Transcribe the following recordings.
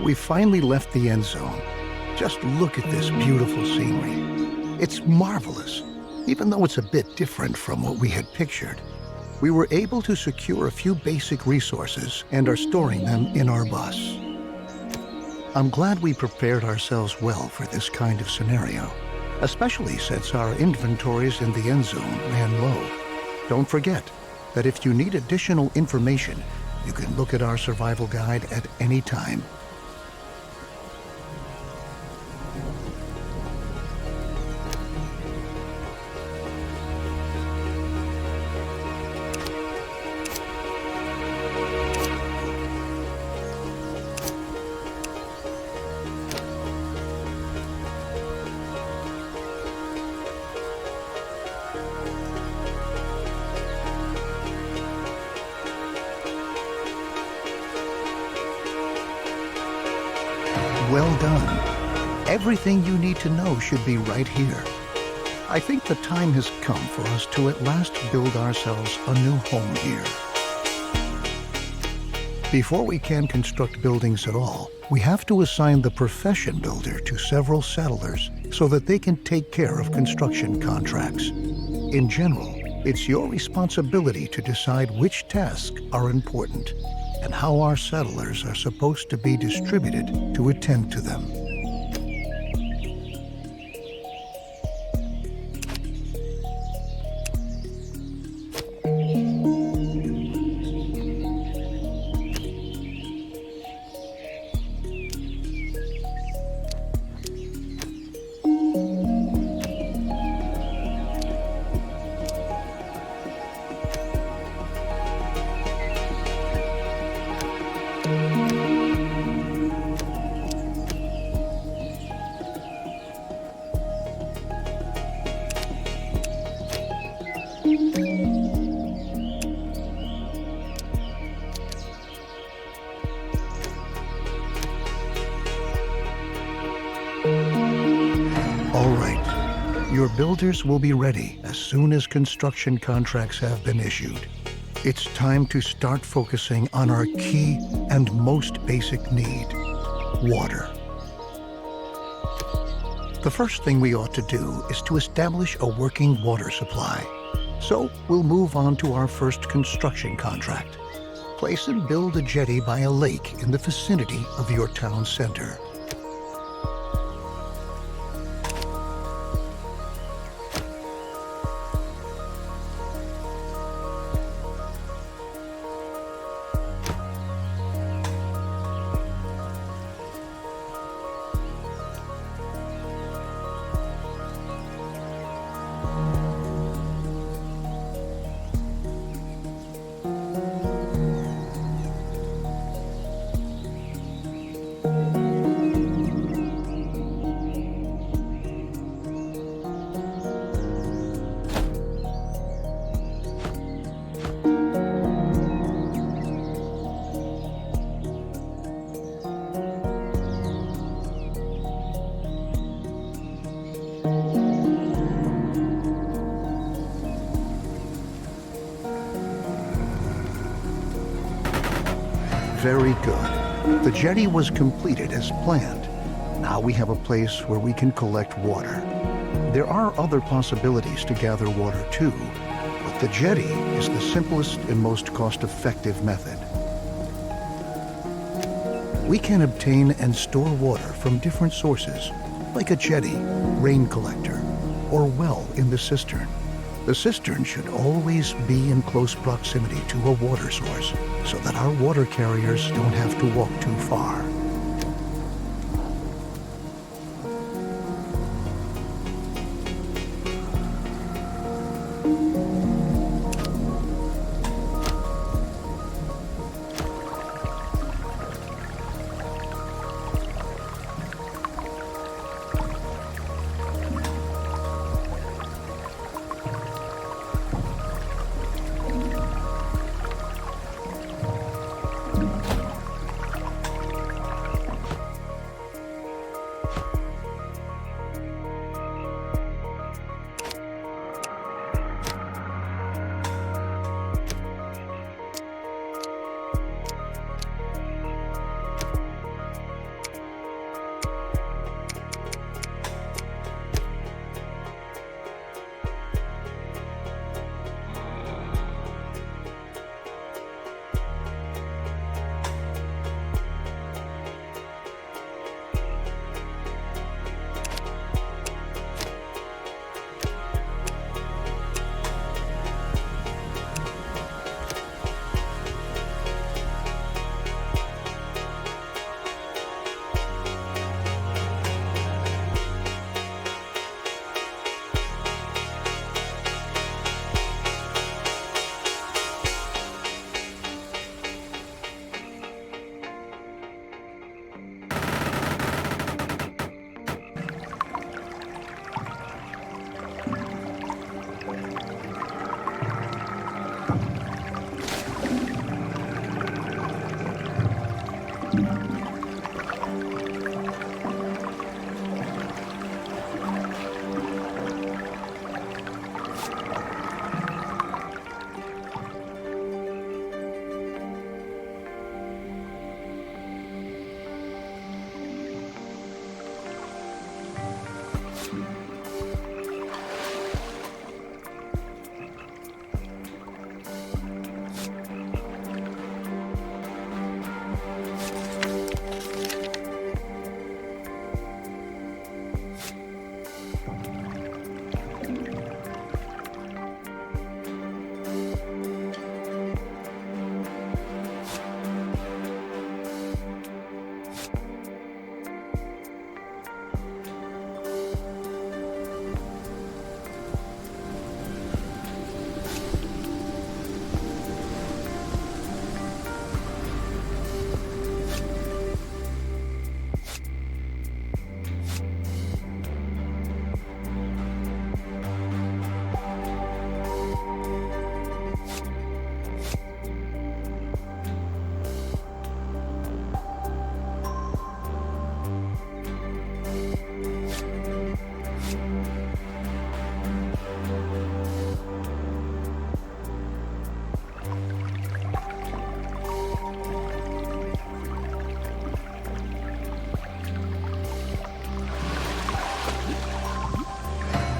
We finally left the end zone. Just look at this beautiful scenery. It's marvelous, even though it's a bit different from what we had pictured. We were able to secure a few basic resources and are storing them in our bus. I'm glad we prepared ourselves well for this kind of scenario, especially since our inventories in the end zone ran low. Don't forget that if you need additional information, you can look at our survival guide at any time. Well done. Everything you need to know should be right here. I think the time has come for us to at last build ourselves a new home here. Before we can construct buildings at all, we have to assign the profession builder to several settlers so that they can take care of construction contracts. In general, it's your responsibility to decide which tasks are important and how our settlers are supposed to be distributed to attend to them. All right, your builders will be ready as soon as construction contracts have been issued. It's time to start focusing on our key and most basic need, water. The first thing we ought to do is to establish a working water supply. So we'll move on to our first construction contract. Place and build a jetty by a lake in the vicinity of your town center. Very good. The jetty was completed as planned. Now we have a place where we can collect water. There are other possibilities to gather water too, but the jetty is the simplest and most cost-effective method. We can obtain and store water from different sources, like a jetty, rain collector, or well in the cistern. The cistern should always be in close proximity to a water source, so that our water carriers don't have to walk too far.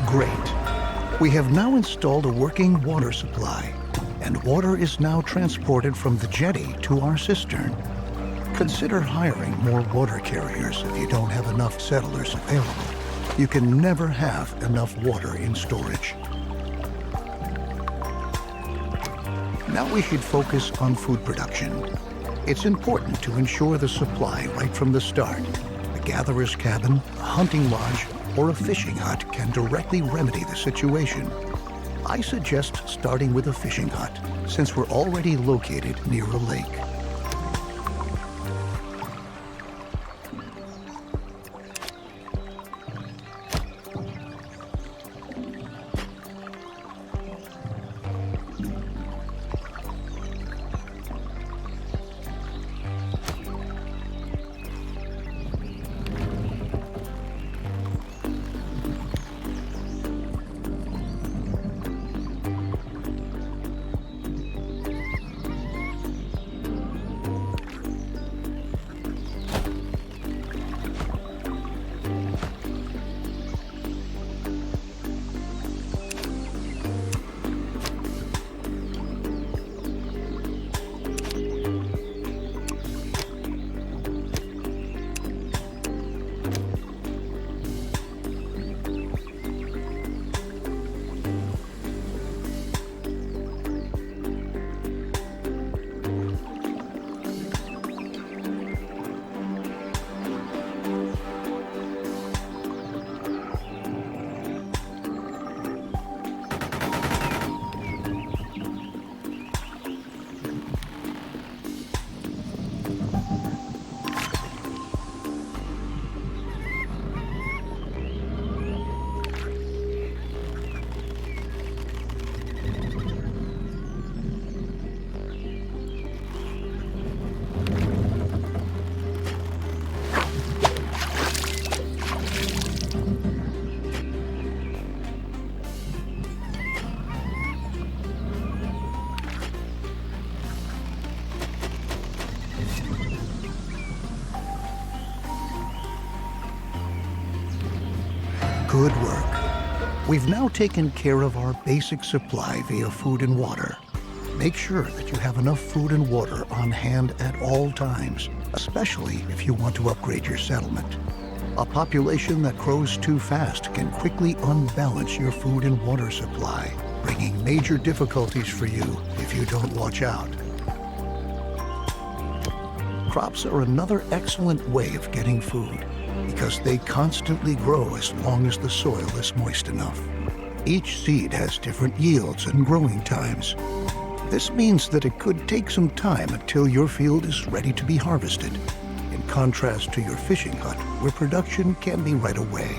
Great. We have now installed a working water supply, and water is now transported from the jetty to our cistern. Consider hiring more water carriers if you don't have enough settlers available. You can never have enough water in storage. Now we should focus on food production. It's important to ensure the supply right from the start. A gatherer's cabin, a hunting lodge, or a fishing hut can directly remedy the situation. I suggest starting with a fishing hut, since we're already located near a lake. Good work. We've now taken care of our basic supply via food and water. Make sure that you have enough food and water on hand at all times, especially if you want to upgrade your settlement. A population that grows too fast can quickly unbalance your food and water supply, bringing major difficulties for you if you don't watch out. Crops are another excellent way of getting food, because they constantly grow as long as the soil is moist enough. Each seed has different yields and growing times. This means that it could take some time until your field is ready to be harvested, in contrast to your fishing hut, where production can be right away.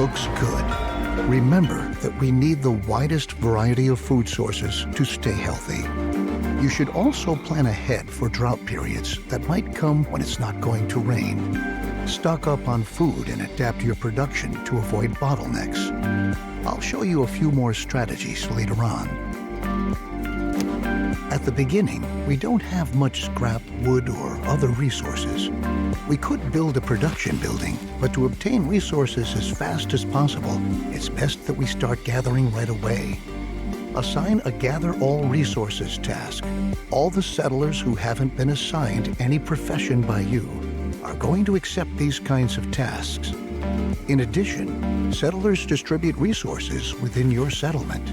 looks good. Remember that we need the widest variety of food sources to stay healthy. You should also plan ahead for drought periods that might come when it's not going to rain. Stock up on food and adapt your production to avoid bottlenecks. I'll show you a few more strategies later on. At the beginning, we don't have much scrap, wood, or other resources. We could build a production building, but to obtain resources as fast as possible, it's best that we start gathering right away. Assign a Gather All Resources task. All the settlers who haven't been assigned any profession by you are going to accept these kinds of tasks. In addition, settlers distribute resources within your settlement.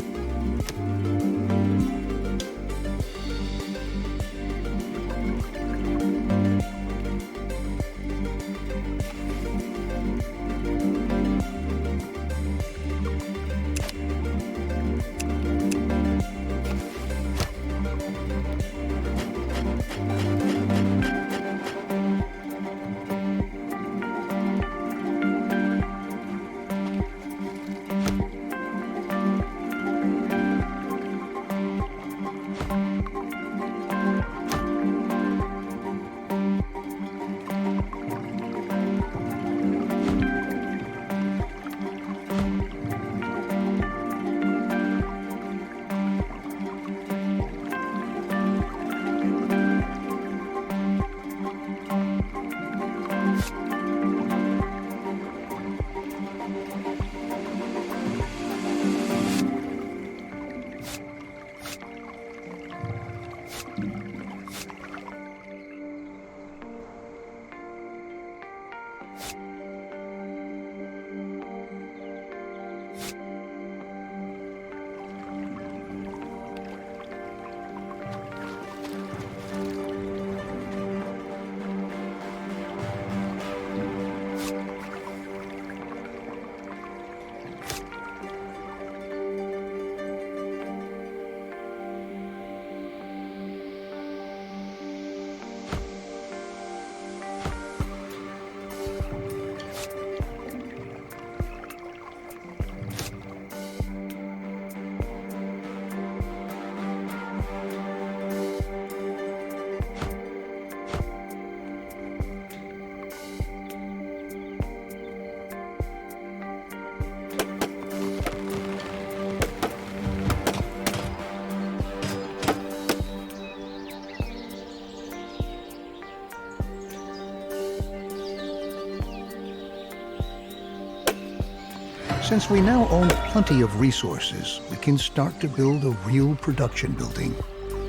Since we now own plenty of resources, we can start to build a real production building.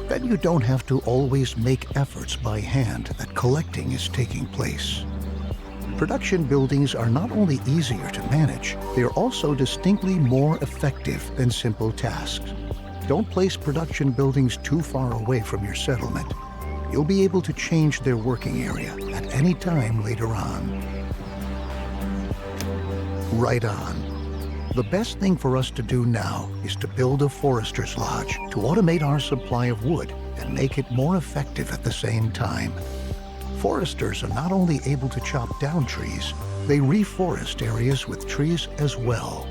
Then you don't have to always make efforts by hand that collecting is taking place. Production buildings are not only easier to manage, they are also distinctly more effective than simple tasks. Don't place production buildings too far away from your settlement. You'll be able to change their working area at any time later on. Right on. The best thing for us to do now is to build a forester's lodge to automate our supply of wood and make it more effective at the same time. Foresters are not only able to chop down trees, they reforest areas with trees as well.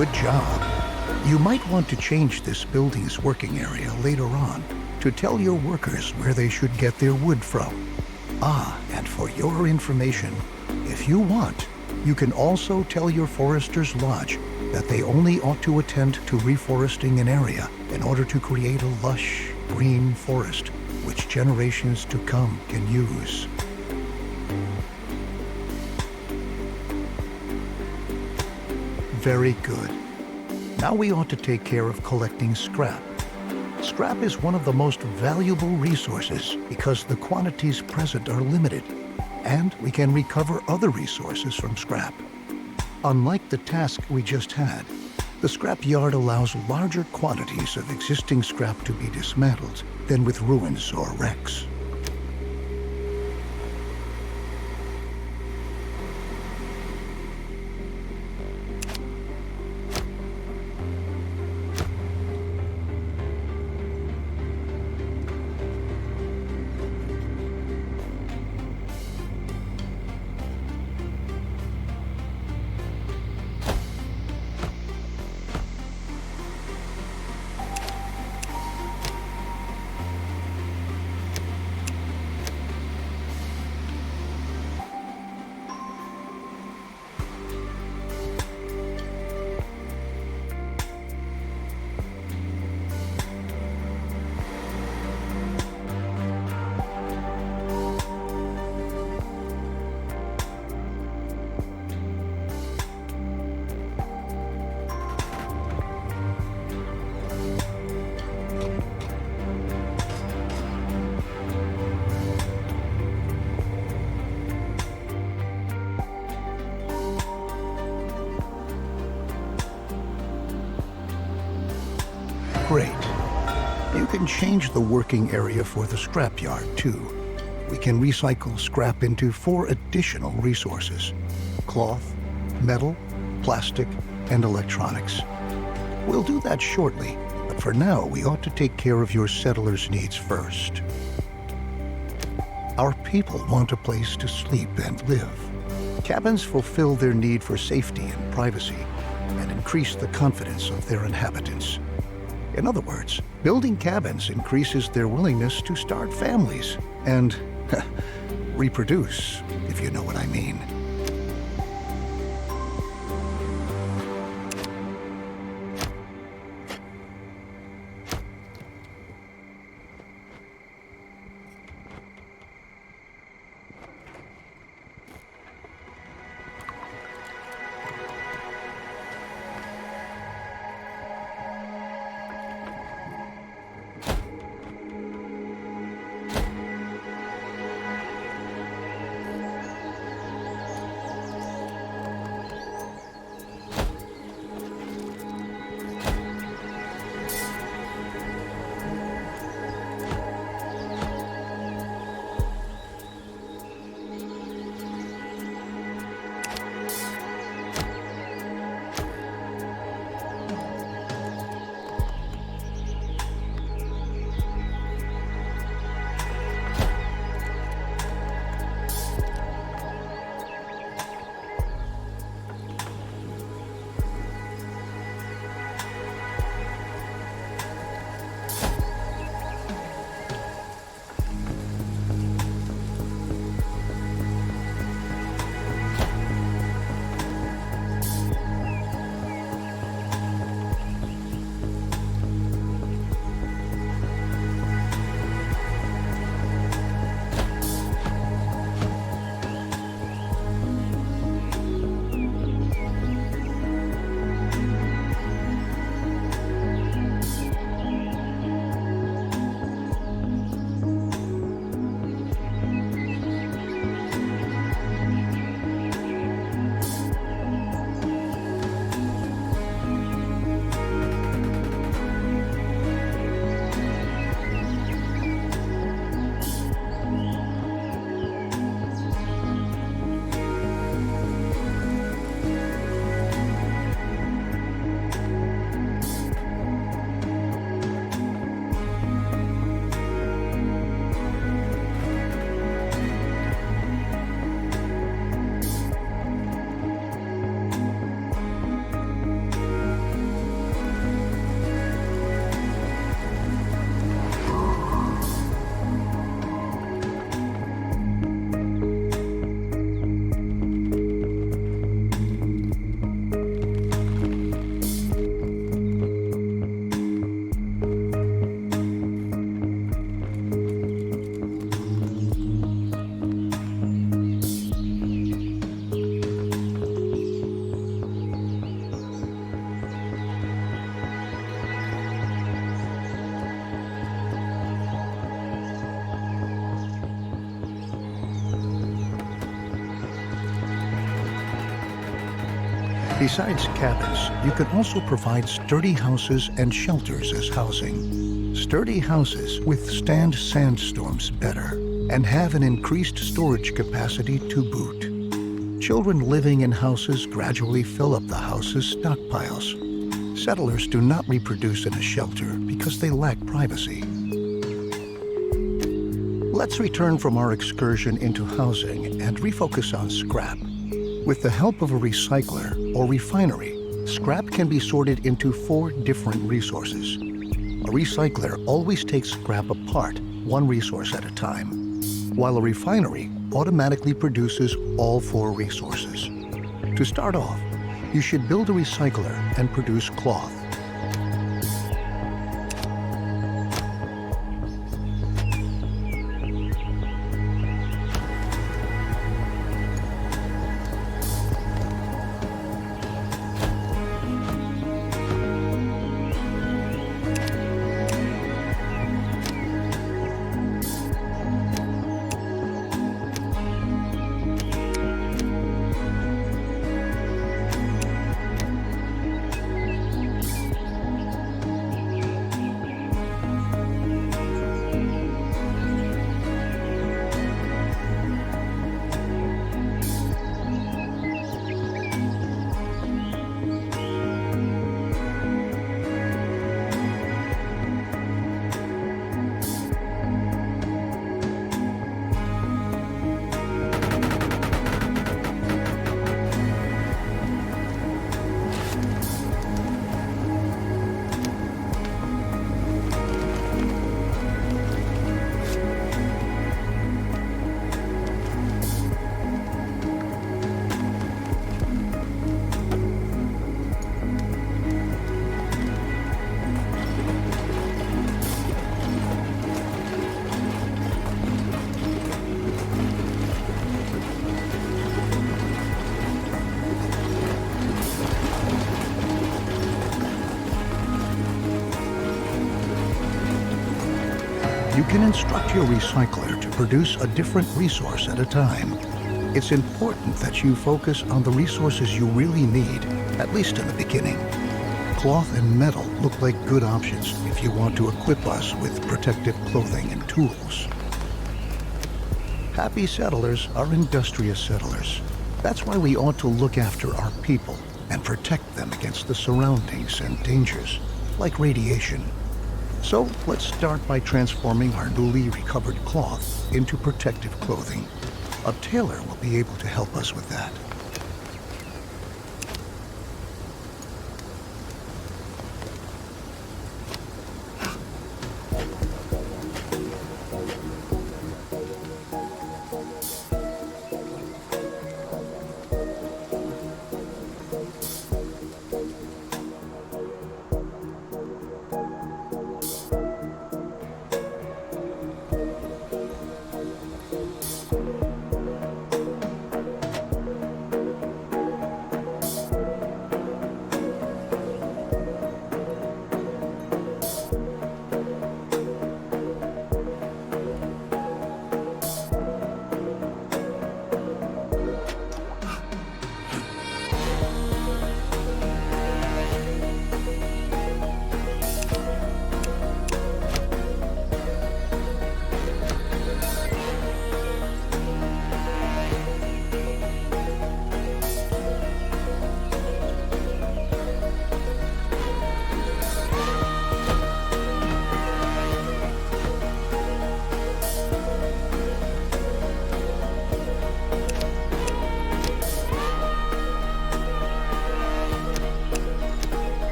Good job. You might want to change this building's working area later on to tell your workers where they should get their wood from. Ah, and for your information, If you want, you can also tell your forester's lodge that they only ought to attend to reforesting an area in order to create a lush, green forest which generations to come can use. Very good. Now we ought to take care of collecting scrap. Scrap is one of the most valuable resources because the quantities present are limited, and we can recover other resources from scrap. Unlike the task we just had, the scrap yard allows larger quantities of existing scrap to be dismantled than with ruins or wrecks. Great. You can change the working area for the scrapyard, too. We can recycle scrap into 4 additional resources: cloth, metal, plastic, and electronics. We'll do that shortly, but for now we ought to take care of your settlers' needs first. Our people want a place to sleep and live. Cabins fulfill their need for safety and privacy and increase the confidence of their inhabitants. In other words, building cabins increases their willingness to start families and reproduce, if you know what I mean. Besides cabins, you can also provide sturdy houses and shelters as housing. Sturdy houses withstand sandstorms better and have an increased storage capacity to boot. Children living in houses gradually fill up the house's stockpiles. Settlers do not reproduce in a shelter because they lack privacy. Let's return from our excursion into housing and refocus on scrap. With the help of a recycler or refinery, scrap can be sorted into 4 different resources. A recycler always takes scrap apart, one resource at a time, while a refinery automatically produces all 4 resources. To start off, you should build a recycler and produce cloth. You can instruct your recycler to produce a different resource at a time. It's important that you focus on the resources you really need, at least in the beginning. Cloth and metal look like good options if you want to equip us with protective clothing and tools. Happy settlers are industrious settlers. That's why we ought to look after our people and protect them against the surroundings and dangers, like radiation. So let's start by transforming our newly recovered cloth into protective clothing. A tailor will be able to help us with that.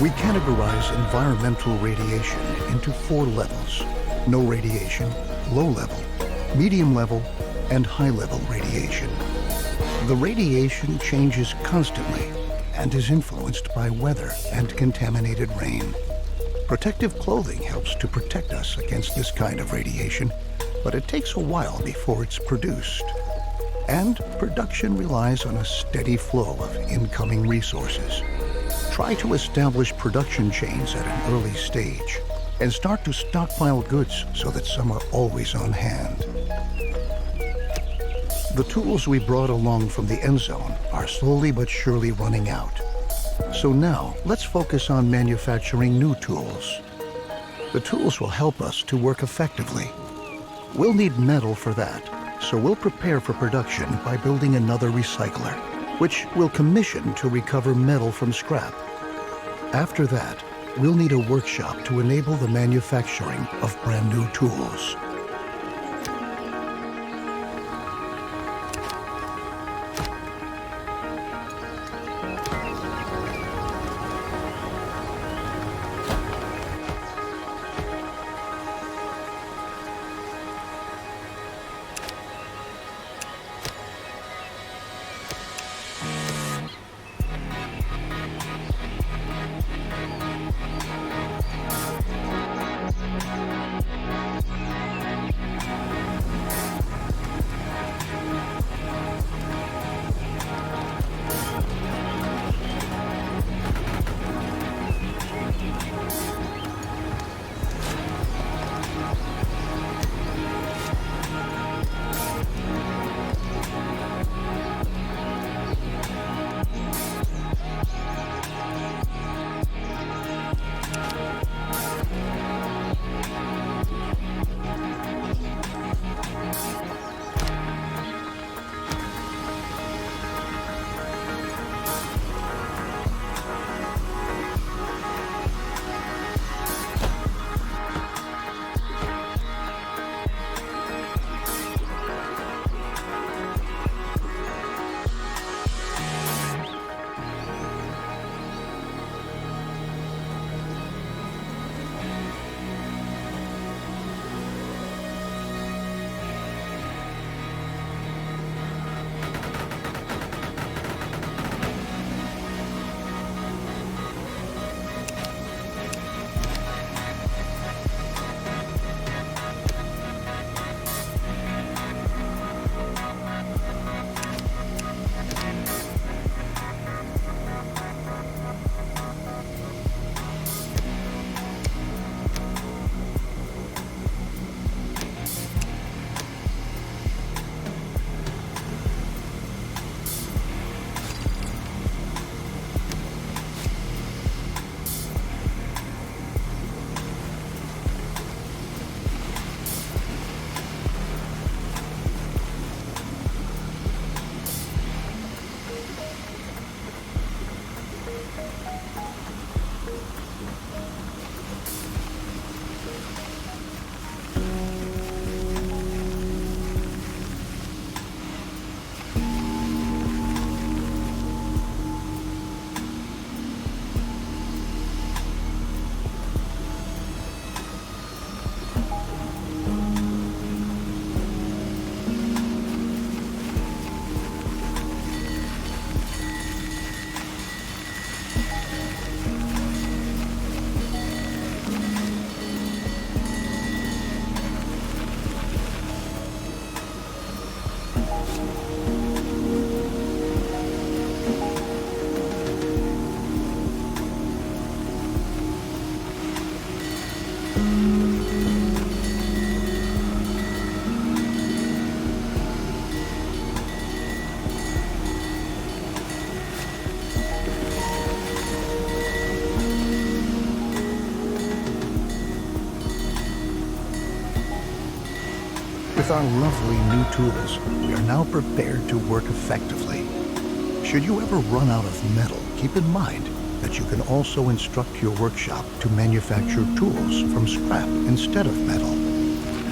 We categorize environmental radiation into 4 levels: no radiation, low level, medium level, and high level radiation. The radiation changes constantly and is influenced by weather and contaminated rain. Protective clothing helps to protect us against this kind of radiation, but it takes a while before it's produced. And production relies on a steady flow of incoming resources. Try to establish production chains at an early stage and start to stockpile goods so that some are always on hand. The tools we brought along from the Endzone are slowly but surely running out. So now, let's focus on manufacturing new tools. The tools will help us to work effectively. We'll need metal for that, so we'll prepare for production by building another recycler, which we'll commission to recover metal from scrap. After that, we'll need a workshop to enable the manufacturing of brand new tools. With our lovely new tools, we are now prepared to work effectively. Should you ever run out of metal, keep in mind that you can also instruct your workshop to manufacture tools from scrap instead of metal.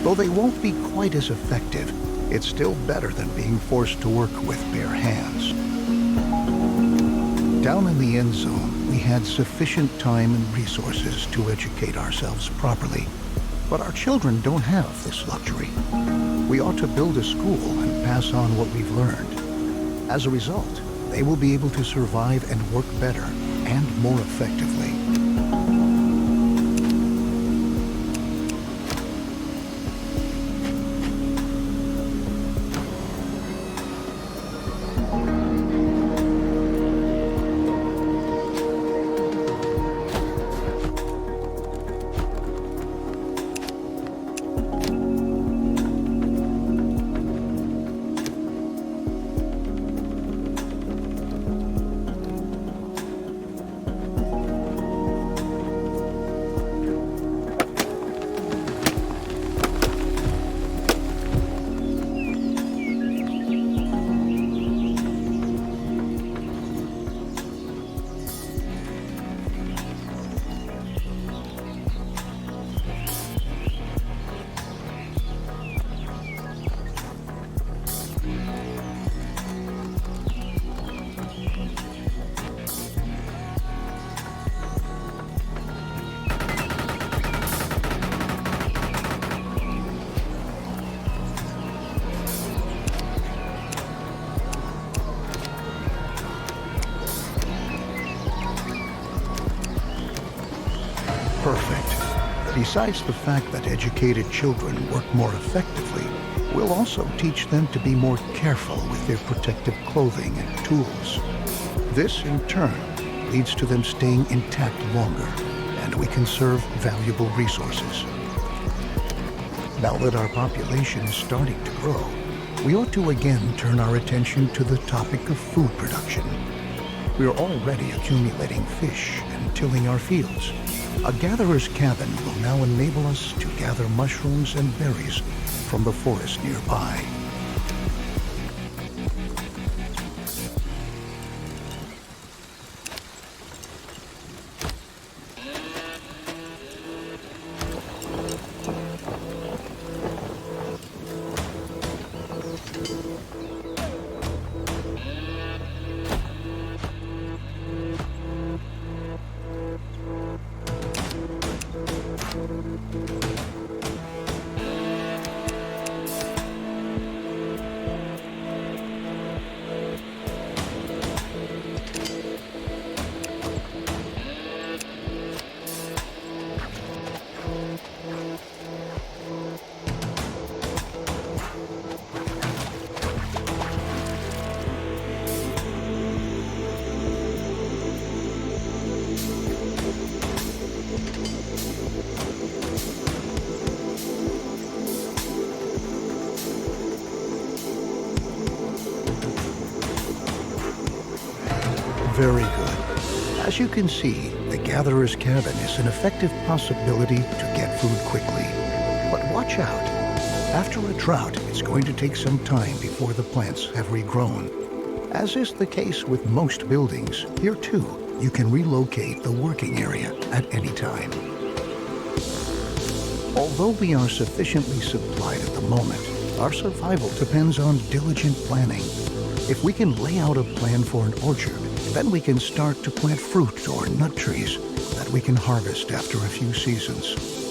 Though they won't be quite as effective, it's still better than being forced to work with bare hands. Down in the Endzone, we had sufficient time and resources to educate ourselves properly. But our children don't have this luxury. We ought to build a school and pass on what we've learned. As a result, they will be able to survive and work better and more effectively. Perfect. Besides the fact that educated children work more effectively, we'll also teach them to be more careful with their protective clothing and tools. This, in turn, leads to them staying intact longer, and we conserve valuable resources. Now that our population is starting to grow, we ought to again turn our attention to the topic of food production. We are already accumulating fish and tilling our fields. A gatherer's cabin will now enable us to gather mushrooms and berries from the forest nearby. Very good. As you can see, the gatherer's cabin is an effective possibility to get food quickly. But watch out. After a drought, it's going to take some time before the plants have regrown. As is the case with most buildings, here too, you can relocate the working area at any time. Although we are sufficiently supplied at the moment, our survival depends on diligent planning. If we can lay out a plan for an orchard, then we can start to plant fruit or nut trees that we can harvest after a few seasons.